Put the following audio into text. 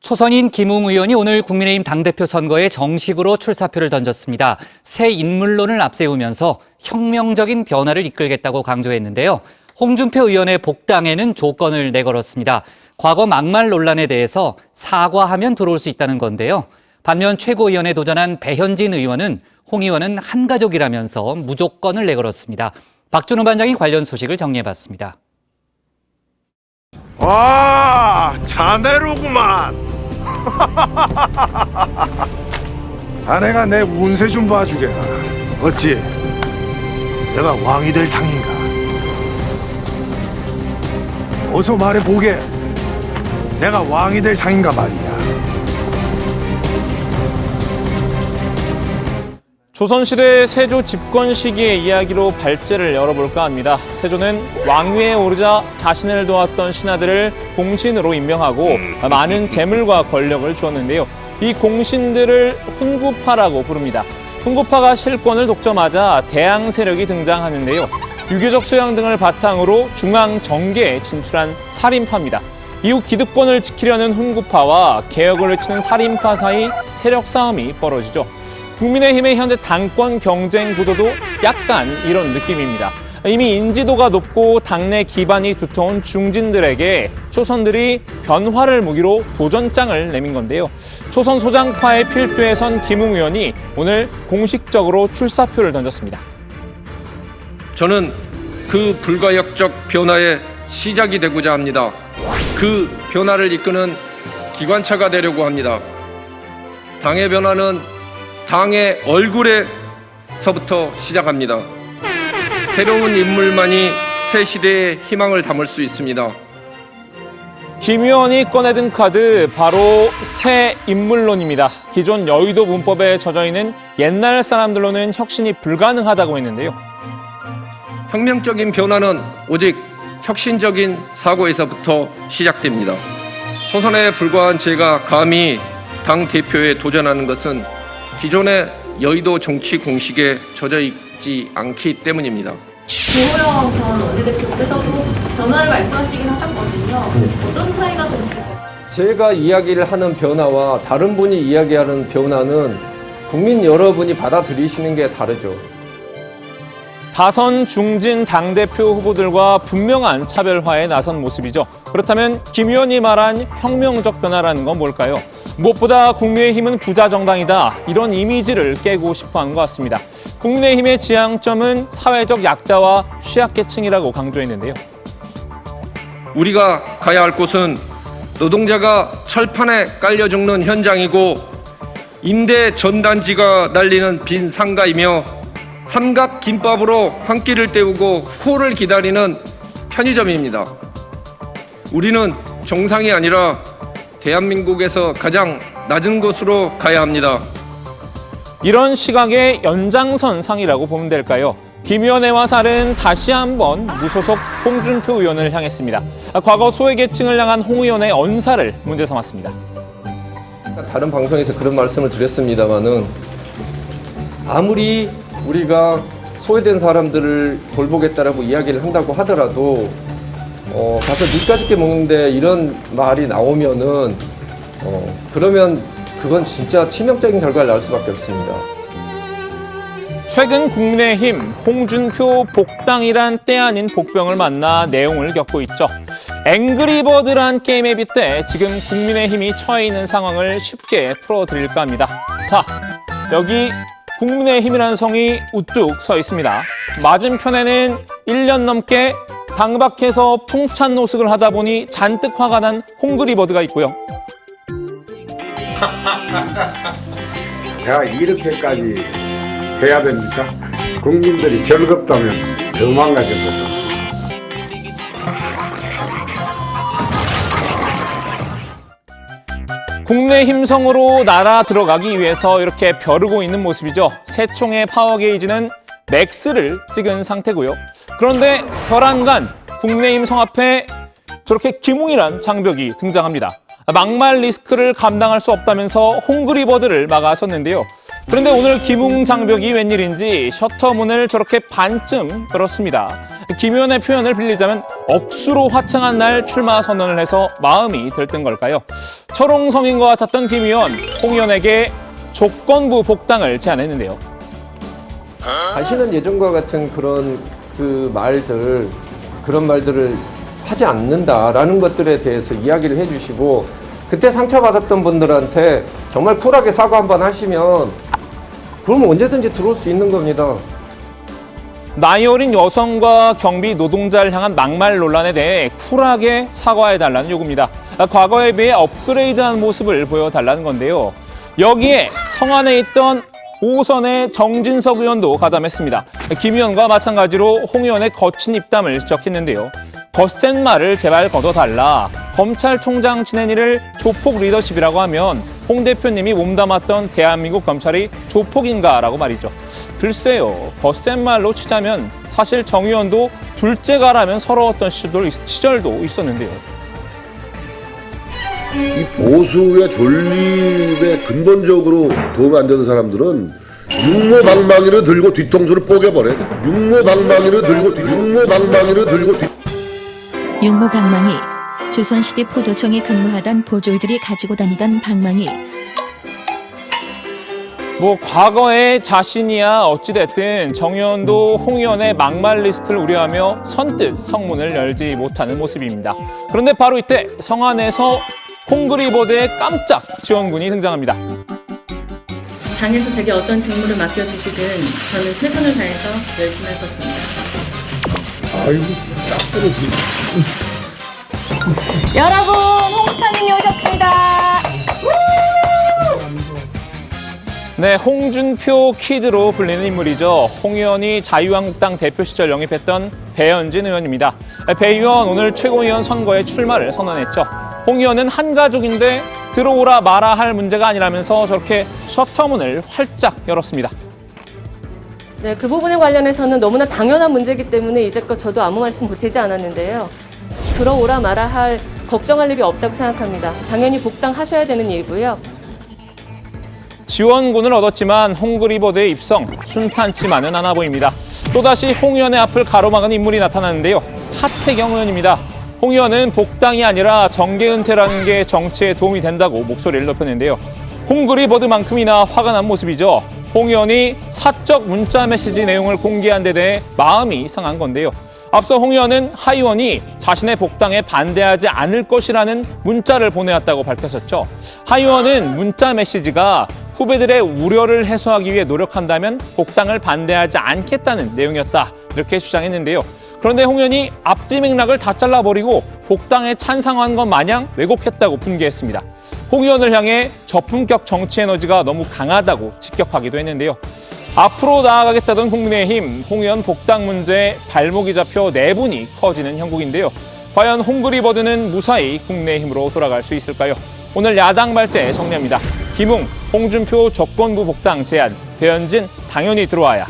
초선인 김웅 의원이 오늘 국민의힘 당대표 선거에 정식으로 출사표를 던졌습니다. 새 인물론을 앞세우면서 혁명적인 변화를 이끌겠다고 강조했는데요. 홍준표 의원의 복당에는 조건을 내걸었습니다. 과거 막말 논란에 대해서 사과하면 들어올 수 있다는 건데요. 반면 최고위원에 도전한 배현진 의원은 홍 의원은 한 가족이라면서 무조건을 내걸었습니다. 박준호 반장이 관련 소식을 정리해봤습니다. 와, 자네로구만. 자네가 내 운세 좀 봐주게라. 어찌 내가 왕이 될 상인가? 어서 말해보게. 내가 왕이 될 상인가 말이야. 조선시대 세조 집권 시기의 이야기로 발제를 열어볼까 합니다. 세조는 왕위에 오르자 자신을 도왔던 신하들을 공신으로 임명하고 많은 재물과 권력을 주었는데요. 이 공신들을 훈구파라고 부릅니다. 훈구파가 실권을 독점하자 대항 세력이 등장하는데요. 유교적 소양 등을 바탕으로 중앙 정계에 진출한 살인파입니다. 이후 기득권을 지키려는 훈구파와 개혁을 외치는 살인파 사이 세력 싸움이 벌어지죠. 국민의힘의 현재 당권 경쟁 구도도 약간 이런 느낌입니다. 이미 인지도가 높고 당내 기반이 두터운 중진들에게 초선들이 변화를 무기로 도전장을 내민 건데요. 초선 소장파의 필두에 선 김웅 의원이 오늘 공식적으로 출사표를 던졌습니다. 저는 그 불가역적 변화의 시작이 되고자 합니다. 그 변화를 이끄는 기관차가 되려고 합니다. 당의 변화는 당의 얼굴에서부터 시작합니다. 새로운 인물만이 새 시대의 희망을 담을 수 있습니다. 김 의원이 꺼내든 카드 바로 새 인물론입니다. 기존 여의도 문법에 젖어있는 옛날 사람들로는 혁신이 불가능하다고 했는데요. 혁명적인 변화는 오직 혁신적인 사고에서부터 시작됩니다. 초선에 불과한 제가 감히 당대표에 도전하는 것은 기존의 여의도 정치 공식에 젖어 있지 않기 때문입니다. 김호영 전 원내대표께서도 변화를 말씀하시긴 하셨거든요. 어떤 차이가 좀 있을까요? 제가 이야기를 하는 변화와 다른 분이 이야기하는 변화는 국민 여러분이 받아들이시는 게 다르죠. 다선 중진 당대표 후보들과 분명한 차별화에 나선 모습이죠. 그렇다면 김 의원이 말한 혁명적 변화라는 건 뭘까요? 무엇보다 국민의힘은 부자 정당이다. 이런 이미지를 깨고 싶어하는 것 같습니다. 국민의힘의 지향점은 사회적 약자와 취약계층이라고 강조했는데요. 우리가 가야 할 곳은 노동자가 철판에 깔려 죽는 현장이고 임대 전단지가 날리는 빈 상가이며 삼각 김밥으로 한 끼를 때우고 코를 기다리는 편의점입니다. 우리는 정상이 아니라 대한민국에서 가장 낮은 곳으로 가야 합니다. 이런 시각의 연장선상이라고 보면 될까요? 김 의원의 화살은 다시 한번 무소속 홍준표 의원을 향했습니다. 과거 소외계층을 향한 홍 의원의 언사를 문제 삼았습니다. 다른 방송에서 그런 말씀을 드렸습니다마는 아무리 우리가 소외된 사람들을 돌보겠다라고 이야기를 한다고 하더라도 가서 니까짓게 먹는데 이런 말이 나오면은 그러면 그건 진짜 치명적인 결과를 낳을 수밖에 없습니다. 최근 국민의힘 홍준표 복당이란 때 아닌 복병을 만나 내용을 겪고 있죠. 앵그리버드란 게임에 빗대 지금 국민의힘이 처해 있는 상황을 쉽게 풀어드릴까 합니다. 자, 여기 국민의힘이라는 성이 우뚝 서 있습니다. 맞은편에는 1년 넘게 당 밖에서 풍찬 노숙을 하다 보니 잔뜩 화가 난 홍그리버드가 있고요. 야, 이렇게까지 해야 됩니까? 국민들이 즐겁다면 더 망가져서 국내힘 성으로 날아 들어가기 위해서 이렇게 벼르고 있는 모습이죠. 새총의 파워게이지는 맥스를 찍은 상태고요. 그런데 벼랑간 국내힘 성 앞에 저렇게 기뭉이란 장벽이 등장합니다. 막말 리스크를 감당할 수 없다면서 홍그리버드를 막아섰는데요. 그런데 오늘 김웅 장벽이 웬일인지 셔터문을 저렇게 반쯤 열었습니다. 김 의원의 표현을 빌리자면 억수로 화창한 날 출마 선언을 해서 마음이 들뜬 걸까요? 철옹성인 것 같았던 김 의원, 홍 의원에게 조건부 복당을 제안했는데요. 다시는 예전과 같은 그런 그런 말들을 하지 않는다라는 것들에 대해서 이야기를 해주시고, 그때 상처받았던 분들한테 정말 쿨하게 사과 한번 하시면 그러면 언제든지 들어올 수 있는 겁니다. 나이 어린 여성과 경비 노동자를 향한 막말 논란에 대해 쿨하게 사과해달라는 요구입니다. 과거에 비해 업그레이드한 모습을 보여달라는 건데요. 여기에 성안에 있던 5선의 정진석 의원도 가담했습니다. 김 의원과 마찬가지로 홍 의원의 거친 입담을 지적했는데요. 거센 말을 제발 걷어달라. 검찰총장 지낸 일을 조폭 리더십이라고 하면 홍 대표님이 몸담았던 대한민국 검찰이 조폭인가라고 말이죠. 글쎄요, 거센 말로 치자면 사실 정 의원도 둘째가라면 서러웠던 시절도 있었는데요. 이 보수의 존립에 근본적으로 도움이 안 되는 사람들은 육모방망이를 들고 뒤통수를 뽀개버려야 돼. 육모방망이를 들고 육모방망이, 조선시대 포도청에 근무하던 보졸들이 가지고 다니던 방망이. 과거의 자신이야 어찌됐든 정 의원도 홍 의원의 막말 리스크를 우려하며 선뜻 성문을 열지 못하는 모습입니다. 그런데 바로 이때 성안에서 콩그리보드의 깜짝 지원군이 등장합니다. 당에서 제게 어떤 직무를 맡겨주시든 저는 최선을 다해서 열심히 할 것입니다. 여러분, 홍스타님이 오셨습니다. 네, 홍준표 키드로 불리는 인물이죠. 홍 의원이 자유한국당 대표 시절 영입했던 배현진 의원입니다. 배 의원 오늘 최고위원 선거에 출마를 선언했죠. 홍 의원은 한 가족인데 들어오라 마라 할 문제가 아니라면서 저렇게 셔터문을 활짝 열었습니다. 네, 그 부분에 관련해서는 너무나 당연한 문제이기 때문에 이제껏 저도 아무 말씀 보태지 않았는데요. 들어오라 마라 할 걱정할 일이 없다고 생각합니다. 당연히 복당하셔야 되는 일이고요. 지원군을 얻었지만 홍그리보드의 입성 순탄치만은 않아 보입니다. 또다시 홍 의원의 앞을 가로막은 인물이 나타나는데요. 하태경 의원입니다. 홍 의원은 복당이 아니라 정계 은퇴라는 게 정치에 도움이 된다고 목소리를 높였는데요. 홍그리보드만큼이나 화가 난 모습이죠. 홍 의원이 사적 문자 메시지 내용을 공개한 데 대해 마음이 상한 건데요. 앞서 홍 의원은 하 의원이 자신의 복당에 반대하지 않을 것이라는 문자를 보내왔다고 밝혔었죠. 하 의원은 문자 메시지가 후배들의 우려를 해소하기 위해 노력한다면 복당을 반대하지 않겠다는 내용이었다, 이렇게 주장했는데요. 그런데 홍 의원이 앞뒤 맥락을 다 잘라버리고 복당에 찬성한 것 마냥 왜곡했다고 분개했습니다. 홍 의원을 향해 저품격 정치 에너지가 너무 강하다고 직격하기도 했는데요. 앞으로 나아가겠다던 국민의힘, 홍 의원 복당 문제에 발목이 잡혀 내분이 커지는 형국인데요. 과연 홍그리버드는 무사히 국민의힘으로 돌아갈 수 있을까요? 오늘 야당 발제 정리합니다. 김웅, 홍준표 조건부 복당 제안, 배현진 당연히 들어와야.